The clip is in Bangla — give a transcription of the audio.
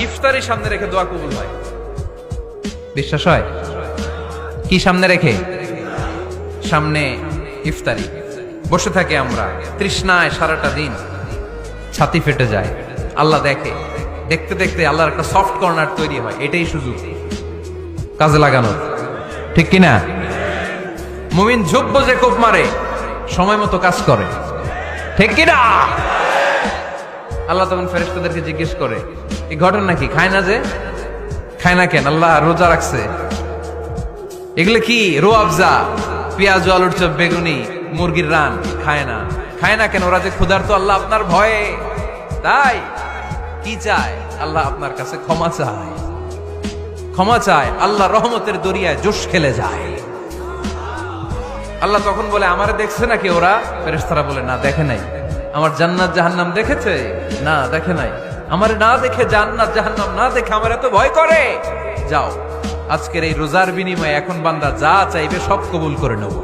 ইফতারি সামনে রেখে দোয়া কবুল হয়। বিশ্বাস হয়? কি সামনে রেখে? সামনে ইফতারি। বসে থাকি আমরা তৃষ্ণায় সারাটা দিন, ছাতি ফেটে যায়। আল্লাহ দেখে, দেখতে দেখতে আল্লাহর একটা সফট কর্নার তৈরি হয়। এটাই সুযোগ কাজে লাগানোর, ঠিক কিনা? মুমিন ঝোপ যে কোপ মারে, সময় মতো কাজ করে, ঠিক কিনা? আল্লাহ তখন ফেরেশতাদেরকে জিজ্ঞেস করে, এই ঘটনা কি? খায় না যে? খায় না কেন? আল্লাহ রোজা রাখছে। এগুলো কি? রোয়াবজা, পেঁয়াজ, আলুর চপ, বেগুনি, মুরগির রান। খায় না। খায় না কেন? ওরা যে ক্ষুধার্ত। আল্লাহ আপনার ভয়ে। তাই কি চায়? আল্লাহ আপনার কাছে ক্ষমা চায়। ক্ষমা চায়, আল্লাহ রহমতের দরিয়ায় জোশ খেলে যায়। আল্লাহ তখন বলে, আমারে দেখছে নাকি ওরা? ফেরেশতারা বলে, না দেখে নাই। আমার জান্নাত জাহান্নাম দেখেছে? না দেখে নাই। আমারে না দেখে, জান্নাত জাহান্নাম না দেখে আমার এত ভয় করে। যাও, আজকের এই রোজার বিনিময়ে এখন বান্দা যা চাইবে সব কবুল করে নেব।